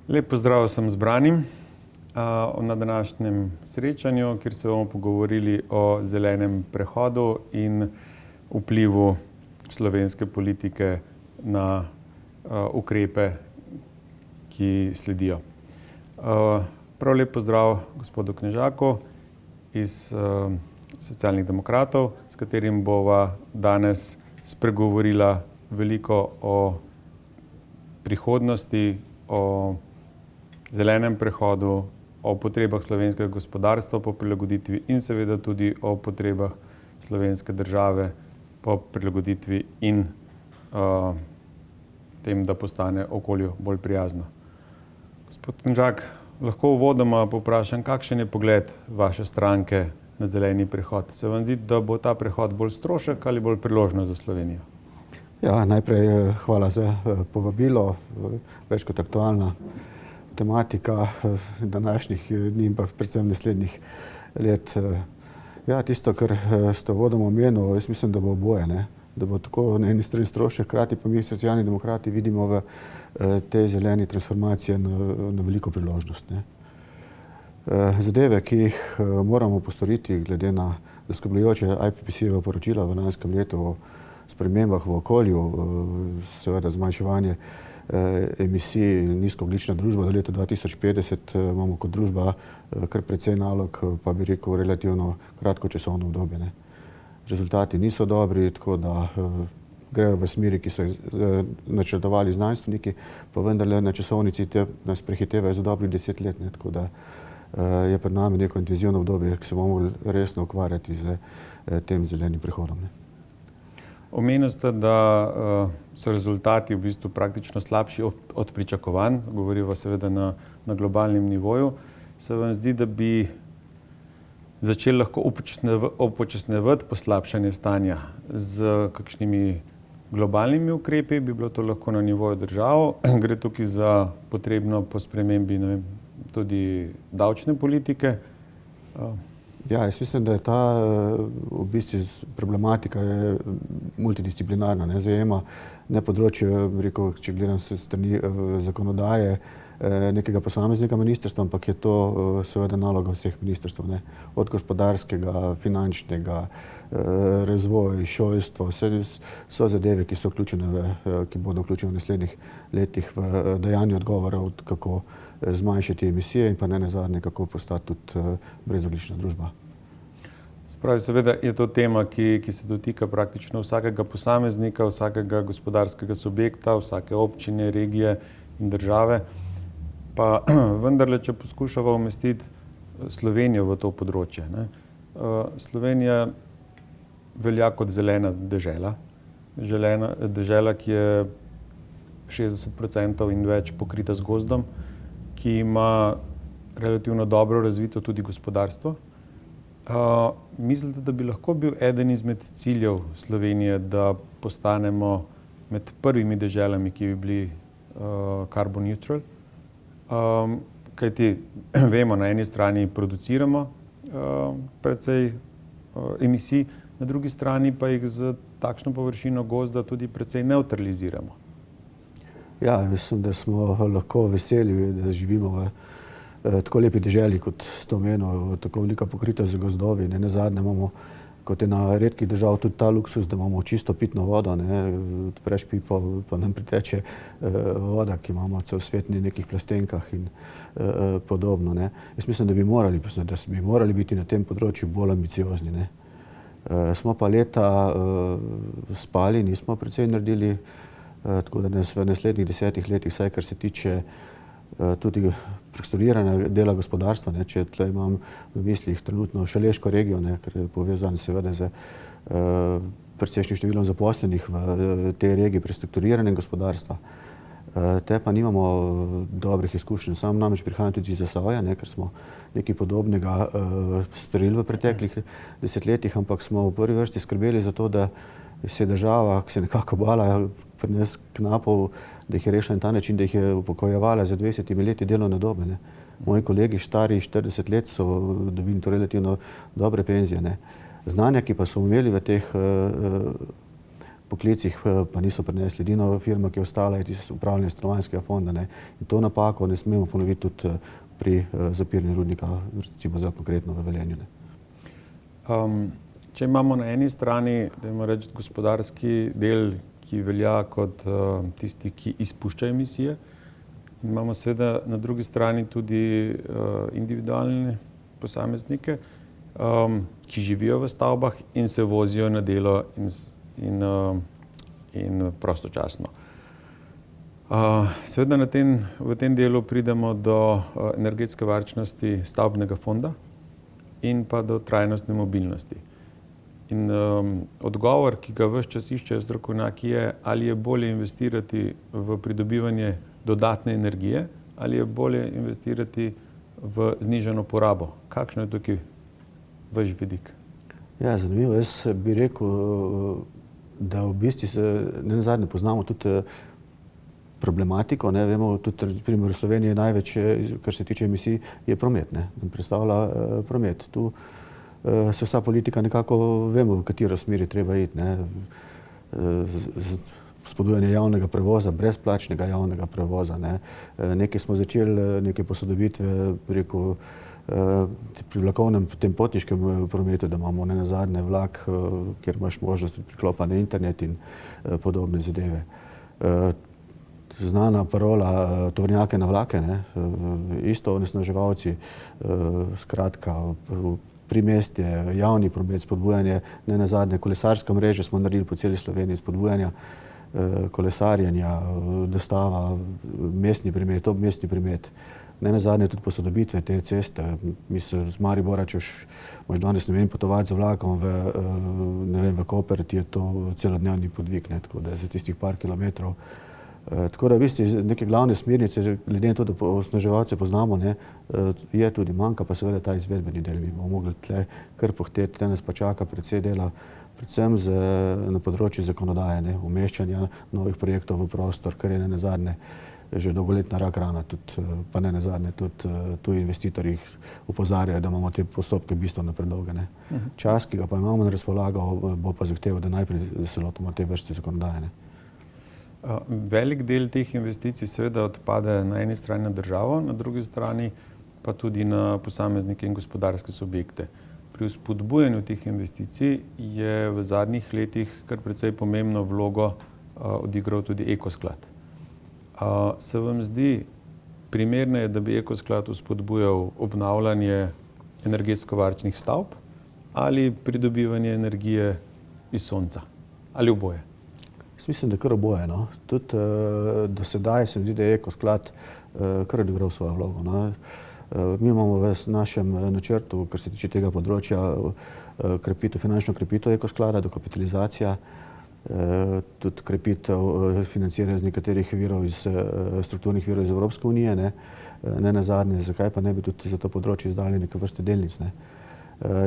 Lep pozdrav vsem zbranim na današnjem srečanju, kjer se bomo pogovorili o zelenem prehodu in vplivu slovenske politike na ukrepe, ki sledijo. Prav lep pozdrav gospodu Knežaku iz Socialnih demokratov, s katerim bova danes spregovorila veliko o prihodnosti, o zelenem prehodu, o potrebah slovenskega gospodarstva po prilagoditvi in seveda tudi o potrebah slovenske države po prilagoditvi in tem, da postane okolju bolj prijazno. Gospod Knežak, lahko uvodoma povprašam, kakšen je pogled vaše stranke na zeleni prehod? Se vam zdi, da bo ta prehod bolj strošek ali bolj priložnost za Slovenijo? Ja, najprej hvala za povabilo, več kot aktualna tematika današnjih dni in pa predvsem naslednjih let. Ja, tisto, kar ste uvodoma omenili, jaz mislim, da bo oboje, ne? Da bo tako na eni strani strošek, hkrati pa mi Socialni demokrati vidimo v tej zeleni transformaciji na veliko priložnost, ne? Zadeve, ki jih moramo postoriti glede na zaskrbljujoče IPCC-jeva poročila v lanskem letu o spremembah v okolju, seveda zmanjševanje emisij, nizkoogljična družba do leta 2050, imamo kot družba kar precej nalog, pa bi rekel relativno kratko časovno obdobje, ne. Rezultati niso dobri, tako da grejo v smeri, ki so načrtovali znanstveniki, pa vendarle na časovnici nas prehitevajo za dobrih 10 let, ne, tako da je pred nami neko intenzivno obdobje, ki se bomo mogli resno ukvarjati z tem zelenim prehodom, ne. Omenili ste, da so rezultati v bistvu praktično slabši od pričakovanj, govoriva seveda na globalnem nivoju. Se vam zdi, da bi začeli lahko upočasnjevati poslabšanje stanja z kakšnimi globalnimi ukrepi? Bi bilo to lahko na nivoju držav? Gre tukaj za potrebno po spremembi, ne vem, tudi davčne politike? Ja, jaz mislim, da je ta v bistvu problematika je multidisciplinarna, ne, zajema ne področje, bi rekel, če gledam s strani zakonodaje nekega posameznega ministrstva, ampak je to seveda naloga vseh ministrstev, ne, od gospodarskega, finančnega, razvoj, šolstvo, vse so zadeve, ki so vključene ki bodo vključene v naslednjih letih v dajanje odgovorov, kako zmanjšati emisije in pa nenazadnje, kako postati tudi brezogljična družba. Spravi, seveda je to tema, ki se dotika praktično vsakega posameznika, vsakega gospodarskega subjekta, vsake občine, regije in države. Pa vendarle, če poskušava umestiti Slovenijo v to področje, ne. Slovenija velja kot zelena dežela. Dežela, ki je 60% in več pokrita z gozdom, ki ima relativno dobro razvito tudi gospodarstvo. Mislite, da bi lahko bil eden izmed ciljev Slovenije, da postanemo med prvimi deželami, ki bi bili carbon neutral? Kajti vemo, na eni strani produciramo precej emisij, na drugi strani pa jih z takšno površino gozda tudi precej nevtraliziramo. Ja, mislim, da smo lahko veseli, da živimo v tako lepi deželi, kot ste omenili, tako velika pokritost z gozdovi, nenazadnje imamo kot ena redkih držav tudi ta luksus, da imamo čisto pitno vodo, ne, odpreš pipo, pa nam priteče voda, ki imamo cel svet na nekih plastenkah in podobno, ne. Jaz mislim, da bi morali biti na tem področju bolj ambiciozni, ne. Smo pa leta spali, nismo precej naredili, tako da nas v naslednjih 10 letih, vsaj kar se tiče tudi prestrukturiranja dela gospodarstva, ne, če tle imam v mislih trenutno Šaleško regijo, ne, ker je povezan seveda z precejšnjim številom zaposlenih v tej regiji prestrukturiranjem gospodarstva. Te pa nimamo dobrih izkušenj. Sam namreč prihajam tudi iz Zasavja, ne, ker smo nekaj podobnega storili v preteklih desetletjih, ampak smo v prvi vrsti skrbeli za to, da se je država, ki se je nekako bala pri nas knapov, da jih je rešila na ta način, da jih je upokojevala za 20 leti delovne dobe, ne. Moji kolegi stari 40 let so dobili to relativno dobre penzije, ne. Znanja, ki pa so imeli v teh poklicih pa niso prenesli. Edino firma, ki je ostala, je tisto upravljanje stanovanjskega fonda, ne. In to napako ne smemo ponoviti tudi pri zapiranju rudnika, recimo zelo konkretno v Velenju, ne. Če imamo na eni strani, dajmo reči, gospodarski del, ki velja kot tisti, ki izpušča emisije, in imamo seveda na drugi strani tudi individualne posameznike, ki živijo v stavbah in se vozijo na delo in prostočasno. Seveda v tem delu pridemo do energetske varčnosti stavbnega fonda in pa do trajnostne mobilnosti. In odgovor, ki ga ves čas iščejo strokovnjaki, je, ali je bolje investirati v pridobivanje dodatne energije ali je bolje investirati v znižano porabo. Kakšno je tukaj vaš vidik? Ja, zanimivo. Jaz bi rekel, da v bistvu nenazadnje poznamo tudi problematiko, ne, vemo tudi, primer v Sloveniji je največ, kar se tiče emisij, je promet, ne, predstavlja promet. Tu se vsa politika nekako vemo, v katero smeri treba iti, ne. Spodbujanje javnega prevoza, brezplačnega javnega prevoza, ne. Nekaj smo začeli, neke posodobitve preko pri vlakovnem, tem potniškem prometu, da imamo nenazadnje vlak, kjer imaš možnost priklopa na internet in podobne zadeve. Znana parola tovornjake na vlake, ne, isto onesnaževalci, skratka, primestje, javni promet, spodbujanje, nenazadnje kolesarska mreža smo naredili po celi Sloveniji, spodbujanja kolesarjenja, dostava, mestni promet, obmestni promet. Nenazadnje tudi posodobitve te ceste. Mislim, z Maribora, če imaš danes, ne vem, potovati z vlakom v Koper, ti je to celodnevni podvig, ne, tako da za tistih par kilometrov. Tako da v bistvu neke glavne smernice, glede na to, da onesnaževalce poznamo, ne, je tudi, manjka pa seveda ta izvedbeni del. Mi bomo mogli tle kar pohteti, te nas pa čaka precej dela, predvsem na področju zakonodaje, ne, umeščanja novih projektov v prostor, kar je nenazadnje že dolgoletna rak rana, tudi, pa nenazadnje tudi tuji investitorji opozarjajo, da imamo te postopke bistveno predolge, ne. Čas, ki ga pa imamo na razpolago, bo pa zahteval, da najprej se lotimo te vrste zakonodaje, ne. Velik del teh investicij seveda odpade na eni strani na državo, na drugi strani pa tudi na posameznike in gospodarske subjekte. Pri vzpodbujanju teh investicij je v zadnjih letih kar precej pomembno vlogo odigral tudi Ekosklad. Se vam zdi primerneje, da bi Ekosklad vzpodbujal obnavljanje energetsko varčnih stavb ali pridobivanje energije iz sonca? Ali oboje? Jaz mislim, da kar oboje, no. Tudi do sedaj se mi zdi, da je Ekosklad kar odigral svojo vlogo, no. Mi imamo v našem načrtu, kar se tiče tega področja, finančno krepitev Ekosklada, dokapitalizacija, tudi krepitev financiranja z nekaterih virov strukturnih virov iz Evropske unije, ne. Nenazadnje, zakaj pa ne bi tudi za to področje izdali neke vrste delnic, ne.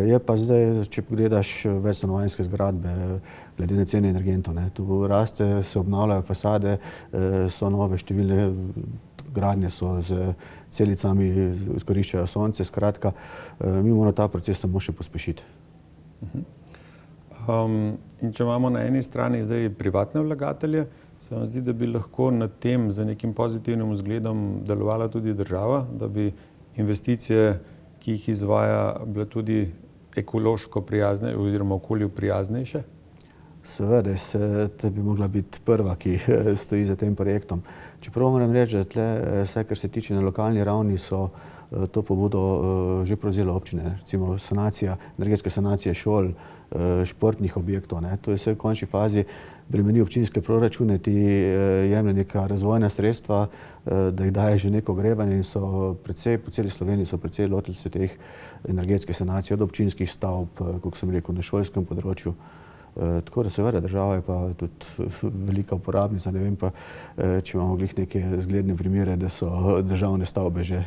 Je pa zdaj, če pogledaš večstanovanjske zgradbe, glede na cene energentov, ne, tu raste, se obnavljajo fasade, so nove številne gradnje, so z celicami, izkoriščajo sonce, skratka, mi moramo ta proces samo še pospešiti. In če imamo na eni strani zdaj privatne vlagatelje, se vam zdi, da bi lahko nad tem z nekim pozitivnim vzgledom delovala tudi država, da bi investicije, ki jih izvaja, bile tudi ekološko prijazne oziroma okolju prijaznejše? Seveda, da bi mogla biti prva, ki stoji za tem projektom. Čeprav moram reči, da tle, vsaj kar se tiče na lokalni ravni, so to pobudo že prevzele občine. Recimo energetska sanacija šol, športnih objektov, ne. To je vse v končni fazi bremeni občinske proračune, ti jemlje neka razvojna sredstva, da jih daje že neko ogrevanje in so precej, po celi Sloveniji so precej lotili se teh energetske sanacije od občinskih stavb, kot sem rekel, na šolskem področju. Tako da seveda država je pa tudi velika uporabnica, ne vem pa, če imamo glih neke zgledne primere, da so državne stavbe že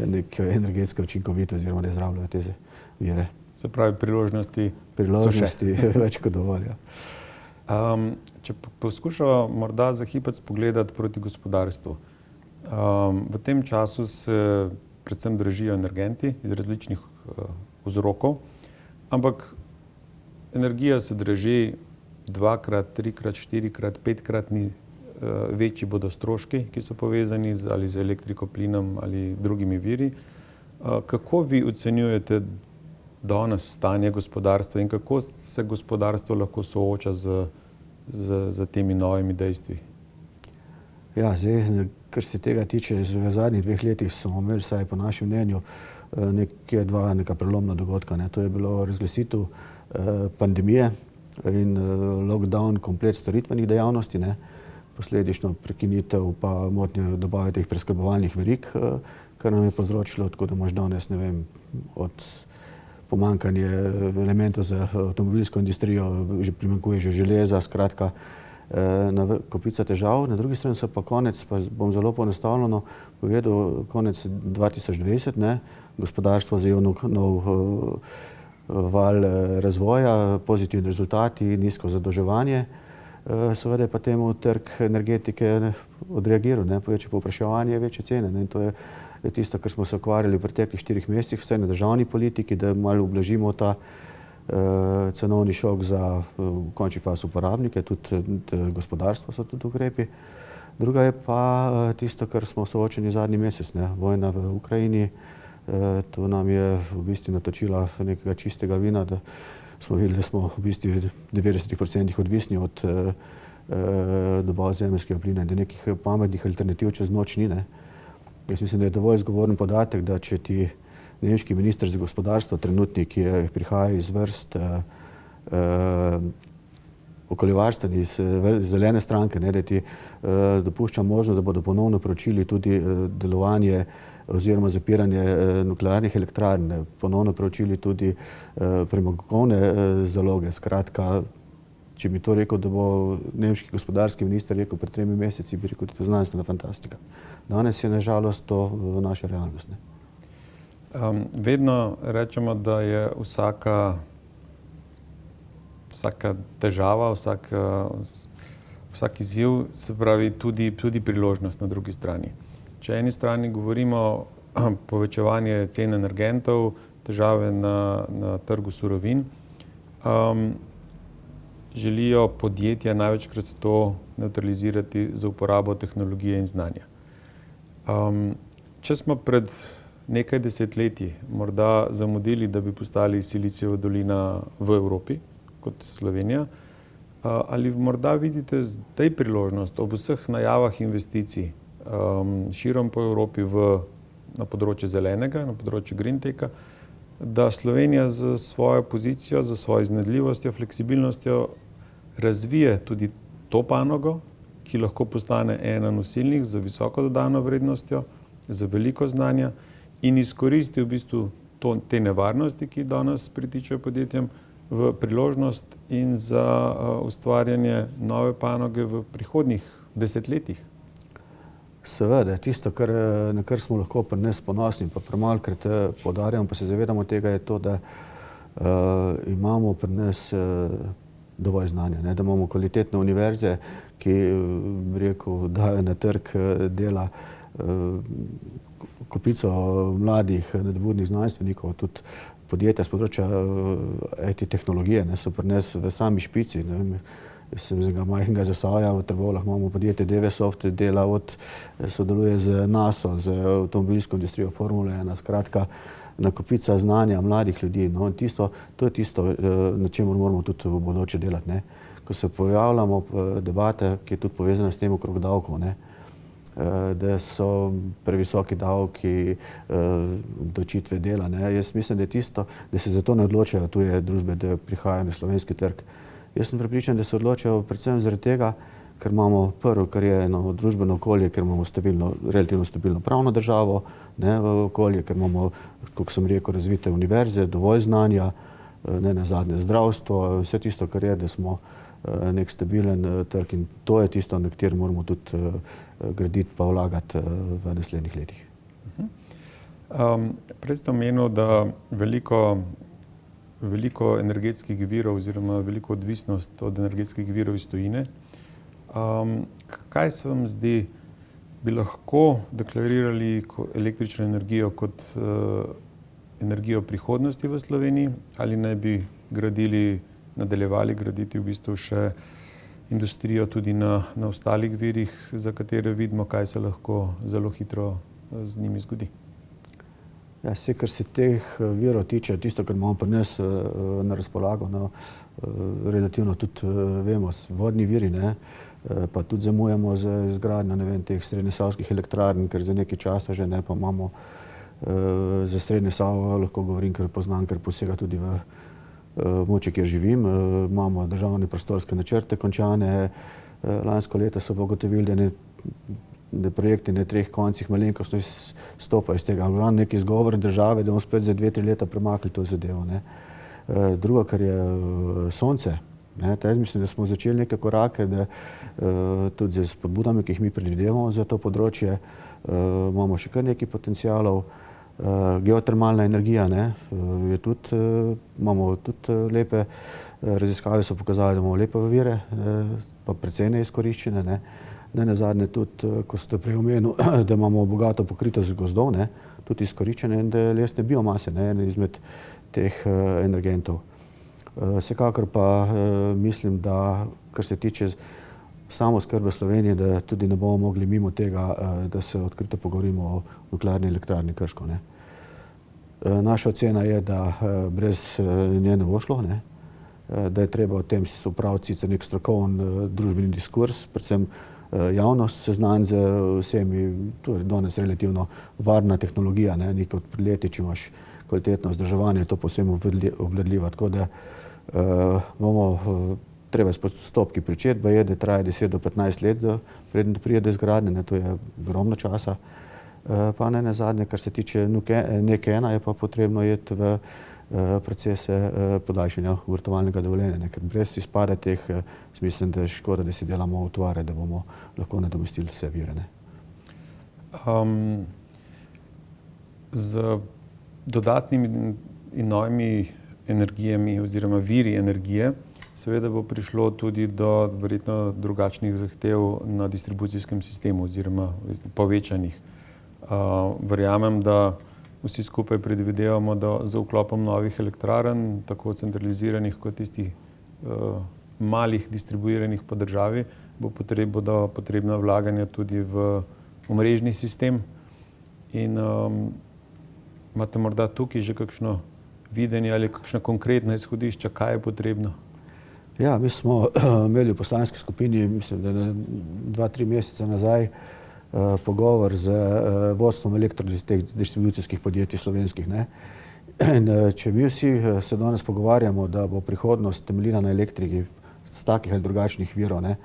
neke energetske učinkovite oziroma da izrabljajo te vire. Se pravi, priložnosti več kot dovolj, ja. Če poskušamo morda za hipec pogledati proti gospodarstvu. V tem času se predvsem dražijo energenti iz različnih vzrokov, ampak energija se draži dvakrat, trikrat, štirikrat, petkratni večji bodo stroški, ki so povezani ali z elektriko, plinom ali drugimi viri. Kako vi ocenjujete danes stanje gospodarstva in kako se gospodarstvo lahko sooča z temi novimi dejstvi? Ja, zdaj, kar se tega tiče, v zadnjih 2 letih smo imeli, vsaj po našem mnenju, neka prelomna dogodka. To je bilo razglasitev pandemije in lockdown komplet storitvenih dejavnosti, posledično prekinitev pa motnje dobave teh preskrbovalnih verig, kar nam je povzročilo, tako da imaš danes, ne vem, od pomanjkanje elementov za avtomobilsko industrijo, že primanjkuje že železa, skratka, kopica težav. Na drugi strani so pa konec, pa bom zelo poenostavljeno povedal, konec 2020, gospodarstvo zajel nov val razvoja, pozitivni rezultati, nizko zadolževanje. Seveda je pa temu trg energetike odreagiral, večje povpraševanje, večje cene. In to je tisto, kar smo se ukvarjali v preteklih 4 mesecih, vsaj na državni politiki, da malo ublažimo ta cenovni šok za v končni fazi uporabnike, tudi gospodarstvo so tudi ukrepi. Druga je pa tisto, kar smo soočeni zadnji mesec, vojna v Ukrajini. To nam je v bistvu natočila nekega čistega vina, da smo videli, da smo v bistvu v 90% odvisni od dobav zemeljskega plina in da nekih pametnih alternativ čez noč ni. Jaz mislim, da je dovolj zgovoren podatek, da če ti nemški minister za gospodarstvo, trenutni, ki prihaja iz vrst okoljevarstveni, iz zelene stranke, da ti dopušča možnost, da bodo ponovno proučili tudi delovanje oziroma zapiranje nuklearnih elektrarn, ponovno proučili tudi premogovne zaloge. Skratka, če bi to rekel, da bo nemški gospodarski minister rekel pred 3 meseci, bi rekel, da je to znanstvena fantastika. Danes je nažalost to naša realnost. Vedno rečemo, da je vsaka težava, vsak izziv, se pravi tudi priložnost na drugi strani. Če eni strani govorimo o povečevanju cen energentov, težave na trgu surovin, želijo podjetja največkrat to nevtralizirati za uporabo tehnologije in znanja. Če smo pred nekaj desetletji morda zamudili, da bi postali Silicijeva dolina v Evropi, kot Slovenija, ali morda vidite zdaj priložnost ob vseh najavah investicij širom po Evropi na področju zelenega, na področju green techa, da Slovenija z svojo pozicijo, z svojo iznajdljivostjo, fleksibilnostjo razvije tudi to panogo, ki lahko postane ena nosilnih z visoko dodano vrednostjo, z veliko znanja in izkoristi v bistvu te nevarnosti, ki danes pritičajo podjetjem, v priložnost in za ustvarjanje nove panoge v prihodnjih desetletjih. Seveda, tisto, na kar smo lahko pri nas ponosni, pa premalokrat poudarjamo, pa se zavedamo tega, je to, da imamo pri nas dovolj znanja, da imamo kvalitetne univerze, ki, bi rekel, dajo na trg dela kopico mladih, nadobudnih znanstvenikov, tudi podjetja s področja IT tehnologije, so pri nas v sami špici. Jaz sem z majhnega Zasavja, v Trbovljah imamo podjetje Devesoft, sodeluje z NATO, z avtomobilsko industrijo Formule 1, skratka, nakopica znanja mladih ljudi. To je tisto, na čemer moramo tudi v bodoče delati. Ko se pojavljamo debate, ki je tudi povezana s tem okrog davkov, da so previsoki davki, obdavčitve dela. Jaz mislim, da je tisto, da se zato ne odločajo tuje družbe, da prihajajo na slovenski trg. Jaz sem prepričan, da se odločajo predvsem zaradi tega, ker imamo prvo, kar je eno družbeno okolje, ker imamo relativno stabilno pravno državo, v okolje, ker imamo, kot sem rekel, razvite univerze, dovolj znanja, ne nazadnje zdravstvo, vse tisto, kar je, da smo nek stabilen trg in to je tisto, na kateri moramo tudi graditi pa vlagati v naslednjih letih. Prej ste omenili, da veliko energetskih virov oziroma veliko odvisnost od energetskih virov iz tujine. Kaj se vam zdi, bi lahko deklarirali električno energijo kot energijo prihodnosti v Sloveniji ali naj bi gradili nadaljevali graditi v bistvu še industrijo tudi na ostalih virih, za katere vidimo, kaj se lahko zelo hitro z njimi zgodi. Ja, vse, kar se teh virov tiče, tisto, kar imamo pri nas na razpolago, relativno tudi vemo, vodni viri, ne, pa tudi zamujamo z izgradnjo, ne vem, teh srednjesavskih elektrarn, ker za nekaj časa že ne, pa imamo za Srednjo Savo, lahko govorim, ker poznam, ker posega tudi v območje, kjer živim. Imamo državne prostorske načrte končane. Lansko leto so pa ugotovili, da projekti na 3 koncih malenkostno stopajo iz tega. Glavno neki izgovor države, da bomo spet za 2-3 leta premaknili to zadevo, ne. Drugo, kar je sonce, ne, jaz mislim, da smo začeli neke korake, da tudi z spodbudami, ki jih mi predvidevamo za to področje, imamo še kar nekaj potencialov. Geotermalna energija, ne, je tudi, imamo tudi lepe raziskave, so pokazali, da imamo lepe vire, pa precej neizkoriščene, ne. Nenazadnje tudi, ko ste prej omenil, da imamo bogato pokritost gozdov, ne, tudi izkoriščene in da lesne biomase, ne, eden izmed teh energentov. Vsekakor pa mislim, da kar se tiče samooskrbe Slovenije, da tudi ne bomo mogli mimo tega, da se odkrito pogovorimo o nuklearni elektrarni Krško, ne. Naša ocena je, da brez nje ne bo šlo, ne. Da je treba o tem opraviti sicer nek strokoven družbeni diskurs, predvsem javnost seznaniti z vsemi, to je danes relativno varna tehnologija, ne, ni kot pred leti, če imaš kvalitetno vzdrževanje, je to povsem obvladljivo, tako da bomo treba s postopki pričeti, pa je, da traja 10 do 15 let, preden pride do izgradnje, ne, to je ogromno časa. Pa nenazadnje, kar se tiče NEK-1, je pa potrebno iti v procese podaljšanja obratovalnega dovoljenja, ne, ker brez izpada teh, mislim, da je škoda, da si delamo utvare, da bomo lahko nadomestili vse vire, ne. Z dodatnimi in novimi energijami oziroma viri energije seveda bo prišlo tudi do verjetno drugačnih zahtev na distribucijskem sistemu oziroma povečanih. Verjamem, da vsi skupaj predvidevamo, da z vklopom novih elektrarn, tako centraliziranih kot tistih malih distribuiranih po državi, bodo potrebna vlaganja tudi v omrežni sistem. In imate morda tukaj že kakšno videnje ali kakšna konkretna izhodišča, kaj je potrebno? Ja, mi smo imeli v poslanski skupini, mislim, da 2-3 mesece nazaj, pogovor z vodstvom teh distribucijskih podjetij slovenskih, ne. In če mi vsi se danes pogovarjamo, da bo prihodnost temeljila na elektriki z takih ali drugačnih virov, ne,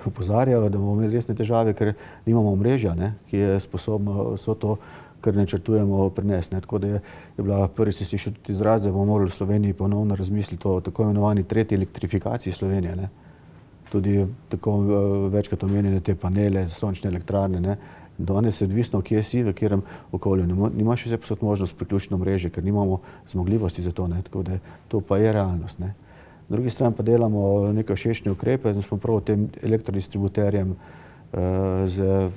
opozarjajo, da bomo imeli resne težave, ker nimamo omrežja, ne, ki je sposobno vso to, kar načrtujemo, prenesti, ne. Tako da je bila prvič se slišal tudi izraz, da bomo morali v Sloveniji ponovno razmisliti o tako imenovani tretji elektrifikaciji Slovenije, ne. Tudi tako večkrat omenjene te panele, sončne elektrarne, ne. Danes je odvisno, kje si, v katerem okolju. Nimaš vse posod možnost priključiti na omrežje, ker nimamo zmogljivosti za to, ne. Tako da to pa je realnost, ne. Na drugi strani pa delamo neke všečne ukrepe, da smo prav tem elektrodistributerjem z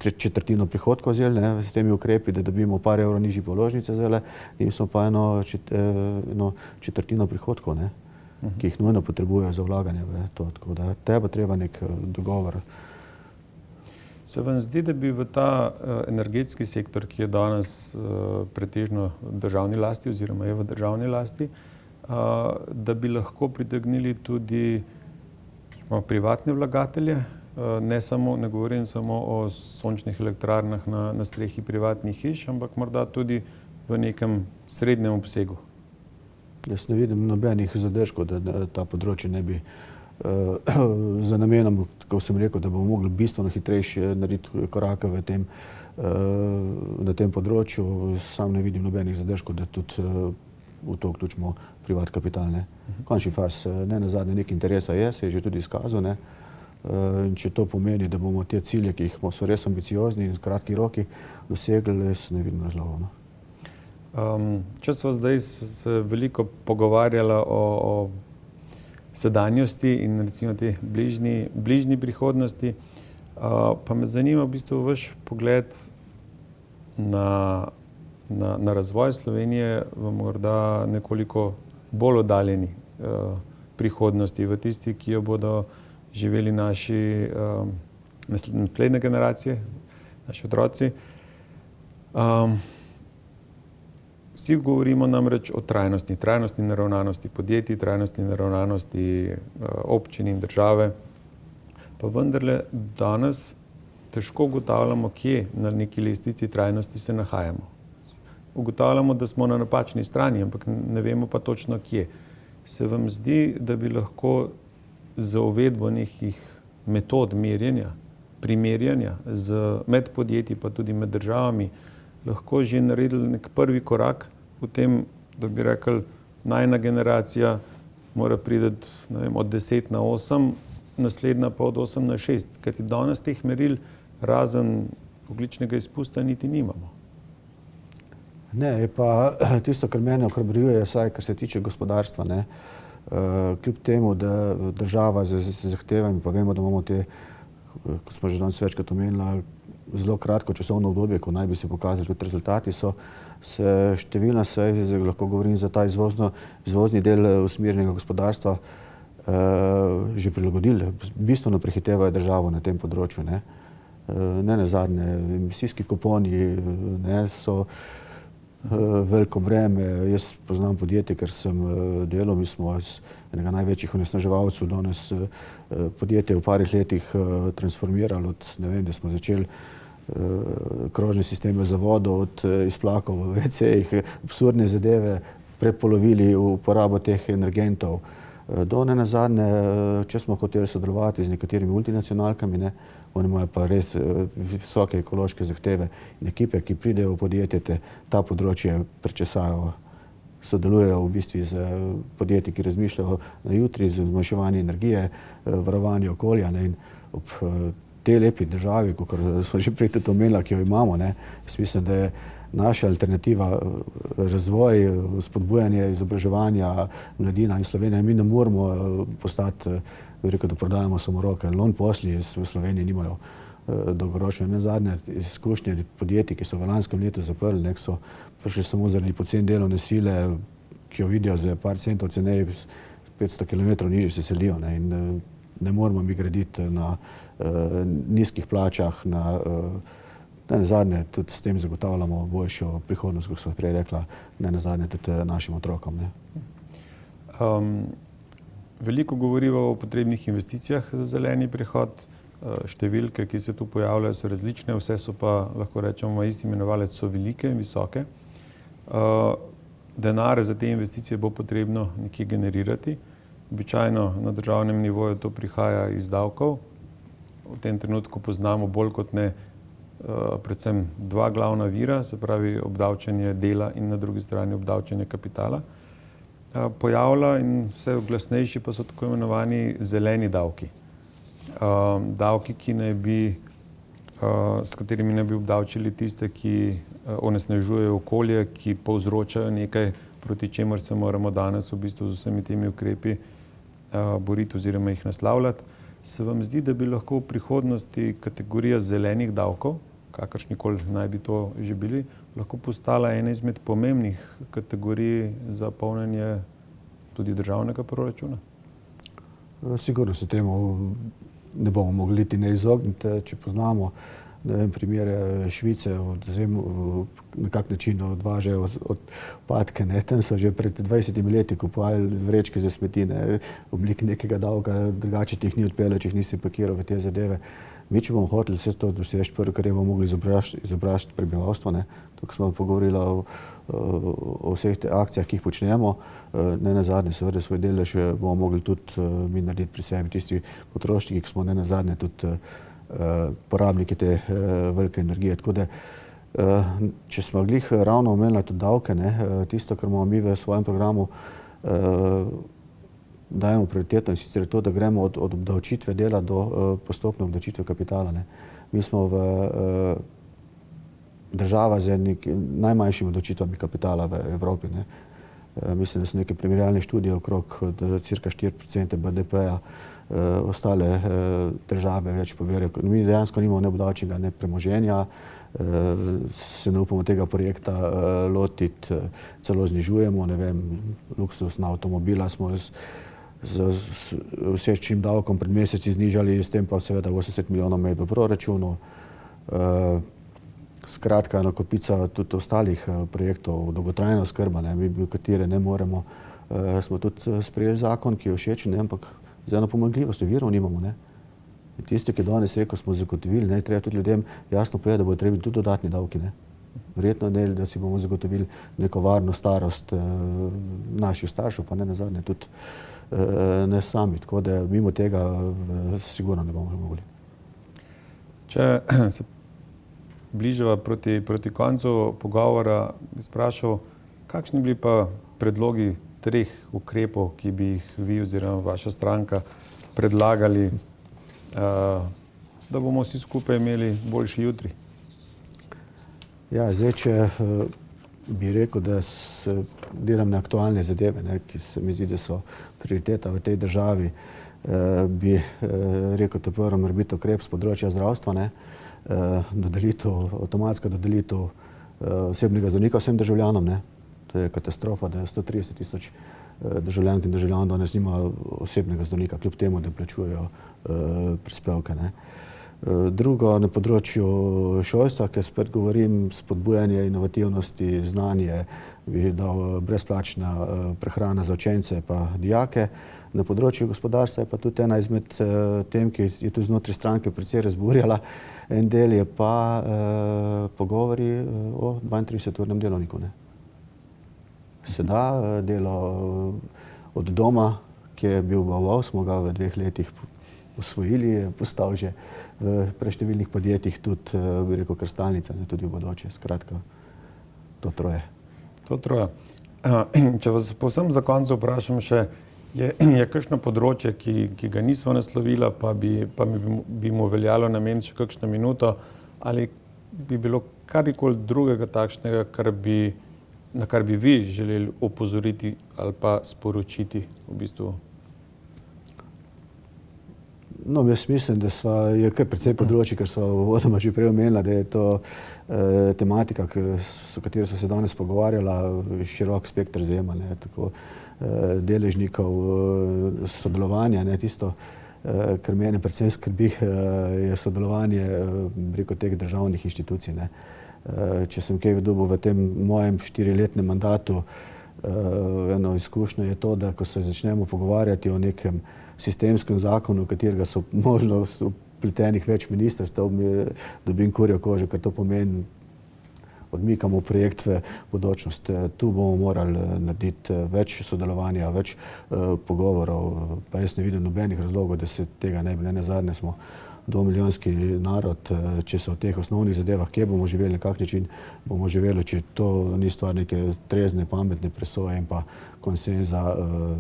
četrtino prihodkov vzeli, ne, s temi ukrepi, da dobimo par evrov nižji položnice zdajle, in smo pa eno četrtino prihodkov, ne, ki jih nujno potrebujejo za vlaganje v to, tako da bo treba nek dogovor. Se vam zdi, da bi v ta energetski sektor, ki je danes pretežno v državni lasti oziroma je v državni lasti, da bi lahko pritegnili tudi privatne vlagatelje, ne govorim samo o sončnih elektrarnah na strehi privatnih hiš, ampak morda tudi v nekem srednjem obsegu? Jaz ne vidim nobenih zadržkov, da ta področje ne bi za namenom, kako sem rekel, da bomo mogli bistveno hitrejše narediti korake na tem področju. Sam ne vidim nobenih zadržkov, da tudi v to vključimo privat kapital, ne. V končni fazi, nenazadnje nekaj interesa je, se je že tudi izkazal, ne. In če to pomeni, da bomo te cilje, ki jih so res ambiciozni in z kratki roki dosegli, jaz ne vidim razlogov, no. Če sva zdaj se veliko pogovarjala o sedanjosti in recimo te bližnji prihodnosti, pa me zanima v bistvu vaš pogled na razvoj Slovenije v morda nekoliko bolj oddaljeni prihodnosti, v tisti, ki jo bodo živeli naši naslednje generacije, naši otroci. Vsi govorimo namreč o trajnostni naravnanosti podjetij, trajnostni naravnanosti občin in države, pa vendarle danes težko ugotavljamo, kje na neki lestvici trajnosti se nahajamo. Ugotavljamo, da smo na napačni strani, ampak ne vemo pa točno kje. Se vam zdi, da bi lahko za uvedbo nekih metod merjenja, primerjanja med podjetji pa tudi med državami lahko že naredili nek prvi korak v tem, da bi rekli, najina generacija mora priti od 10 na 8, naslednja pa od 8 na 6, kajti danes teh meril razen ogljičnega izpusta niti nimamo. Ne, je pa tisto, kar mene ohrabruje, saj kar se tiče gospodarstva, ne. Kljub temu, da država z zahtevami, pa vemo, da imamo te, kot smo že danes večkrat omenili, zelo kratko časovno obdobje, ko naj bi se pokazali tudi rezultati, so se številna, lahko govorim za ta izvozni del usmerjenega gospodarstva, že prilagodili, bistveno prehitevajo državo na tem področju, ne. Ne nazadnje, emisijski kuponi, ne, so veliko breme. Jaz poznam podjetje, ker sem delal, mi smo iz enega največjih onesnaževalcev danes podjetje v parih letih transformirali od, ne vem, da smo začeli krožne sisteme za vodo, od izplakov v WC-jih, absurdne zadeve, prepolovili uporabo teh energentov. Do nenazadnje, če smo hoteli sodelovati z nekaterimi multinacionalkami, ne, oni imajo pa res visoke ekološke zahteve in ekipe, ki pridejo v podjetje, ta področje prečesajo, sodelujejo v bistvu z podjetji, ki razmišljajo na jutri, z zmanjševanjem energije, varovanje okolja, ne, in ob tej lepi državi, kot smo že prej tudi omenili, ki jo imamo, ne, jaz mislim, da je naša alternativa razvoj, spodbujanje izobraževanja mladina in Slovenija. Mi ne moramo postati, bi rekel, da prodajamo samo roke. Non posli v Sloveniji nimajo dolgoročne. Nazadnje izkušnje podjetij, ki so v lanskem letu zaprli, nek so prišli samo zaradi poceni delovne sile, ki jo vidijo za par centov ceneje, 500 km nižje se selijo, ne, in ne moramo mi graditi na nizkih plačah, nenazadnje tudi s tem zagotavljamo boljšo prihodnost, kot smo prej rekla, nenazadnje tudi našim otrokom. Ne. Veliko govoriva o potrebnih investicijah za zeleni prehod. Številke, ki se tu pojavljajo, so različne, vse so pa, lahko rečemo, isti imenovalec, so velike in visoke. Denar za te investicije bo potrebno nekje generirati. Običajno na državnem nivoju to prihaja iz davkov. V tem trenutku poznamo bolj kot ne predvsem dva glavna vira, se pravi obdavčenje dela in na drugi strani obdavčenje kapitala. Pojavlja in vse glasnejši pa so tako imenovani zeleni davki. Davki, ki naj bi, s katerimi naj bi obdavčili tiste, ki onesnažujejo okolje, ki povzročajo nekaj, proti čemer se moramo danes v bistvu z vsemi temi ukrepi boriti oziroma jih naslavljati. Se vam zdi, da bi lahko v prihodnosti kategorija zelenih davkov, kakršnikoli naj bi to že bili, lahko postala ena izmed pomembnih kategorij za polnjenje tudi državnega proračuna? Sigurno se temu ne bomo mogli ne izogniti, če poznamo, ne vem, primere Švice, na kak način odvažajo odpadke, ne. Tam so že pred 20 leti kupovali vrečke za smeti, ne, v obliki nekega davka, drugače ti jih ni odpeljal, če jih nisi pakiral v te zadeve. Mi, če bomo hoteli vse to doseči, prvo, kar je bomo mogli izobražiti prebivalstvo, ne. Tukaj smo pogovorili o vseh te akcijah, ki jih počnemo. Nenazadnje seveda svoj delež bomo mogli tudi mi narediti pri sebi, tisti potrošniki, ki smo nenazadnje tudi porabniki te velike energije. Tako da, če smo glih ravno omenili tudi davke, ne, tisto, kar imamo mi v svojem programu, dajemo prioriteto, in sicer to, da gremo od obdavčitve dela do postopne obdavčitve kapitala, ne. Mi smo država z najmanjšimi obdavčitvami kapitala v Evropi, ne. Mislim, da so neke primerjalne študije okrog cirka 4% BDP-ja ostale države več poberajo. Mi dejansko nimamo ne obdavčenja, ne premoženja, se ne upamo tega projekta lotiti, celo znižujemo, ne vem, luksuzna avtomobila smo z všečnim davkom pred meseci znižali, s tem pa seveda 80 milijonov imeli v proračunu. Skratka, ena kopica tudi ostalih projektov, dolgotrajna oskrba, mi v katere ne moremo, smo tudi sprejeli zakon, ki je všečen, ampak z eno pomanjkljivostjo virov nimamo. Tisti, ki je danes rekel, smo zagotovili, treba tudi ljudem jasno povedati, da bodo trebni tudi dodatni davki. Verjetno ne, da si bomo zagotovili neko varno starost naših staršev, pa ne nazadnje tudi ne sami. Tako da mimo tega sigurno ne bomo mogli. Če se bližava proti koncu pogovora, bi sprašal, kakšni bili pa predlogi 3 ukrepov, ki bi jih vi oziroma vaša stranka predlagali, da bomo vsi skupaj imeli boljši jutri? Ja, zdaj, če bi rekel, da delam na aktualne zadeve, ki se mi zdi, da so prioriteta v tej državi, bi rekel, da prvo mora biti ukrep z področja zdravstva, avtomatska dodelitev osebnega zdravnika vsem državljanom. To je katastrofa, da 130 tisoč državljank in državljanov danes nima osebnega zdravnika, kljub temu, da plačujejo prispevke. Drugo, na področju šolstva, ker spet govorim, spodbujanje inovativnosti, znanje, bi dal brezplačna prehrana za učence pa dijake. Na področju gospodarstva je pa tudi ena izmed tem, ki je tudi znotraj stranke precej razburjala. En del je pa pogovori o 32-urnem delovniku. Se da delo od doma, ki je bil bavval, smo ga v 2 letih osvojili, je postal že v preštevilnih podjetjih tudi, bi rekel, krstalnica, tudi v bodoče. Skratka, to troje. To troje. Če vas povsem za konec vprašam še, je kakšno področje, ki ga nismo naslovila, pa bi mu veljalo nameniti še kakšno minuto, ali bi bilo karkoli drugega takšnega, na kar bi vi želeli opozoriti ali pa sporočiti v bistvu? No, jaz mislim, da je kar precej področji, ker sva uvodoma že prej omenila, da je to tematika, o kateri so se danes pogovarjala, širok spekter zajema, tako deležnikov, sodelovanja, tisto, kar mene predvsem skrbi, je sodelovanje, preko teh državnih inštitucij. Če sem kaj dobil v tem mojem 4-letnem mandatu, eno izkušnjo je to, da ko se začnemo pogovarjati o nekem sistemskem zakonu, v katerega so možno vpletenih več ministrstev, dobim kurjo kožo, ker to pomeni, odmikamo projekt v bodočnost. Tu bomo morali narediti več sodelovanja, več pogovorov, pa jaz ne vidim nobenih razlogov, da se tega ne bi. Nazadnje smo 2-milijonski narod, če se o teh osnovnih zadevah, kje bomo živeli, na kak način bomo živeli, če to ni stvar neke trezne, pametne presoje in pa konsenza,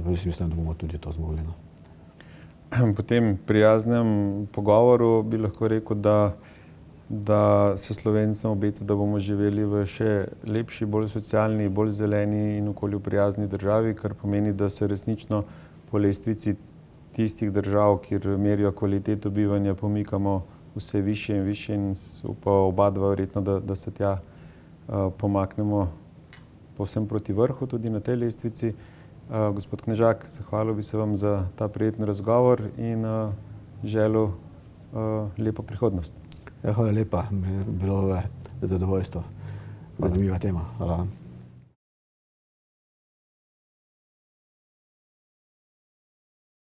mislim, da bomo tudi to zmogli. Po tem prijaznem pogovoru bi lahko rekel, da se Slovencem obeta, da bomo živeli v še lepši, bolj socialni, bolj zeleni in okolju prijazni državi, kar pomeni, da se resnično po lestvici tistih držav, kjer merijo kvaliteto bivanja, pomikamo vse višje in višje in upa oba dva verjetno, da se tja pomaknemo povsem proti vrhu tudi na tej lestvici. Gospod Knežak, zahvalil bi se vam za ta prijeten razgovor in želel lepo prihodnost. Hvala lepa, mi je bilo zadovoljstvo. Zanimiva tema. Hvala.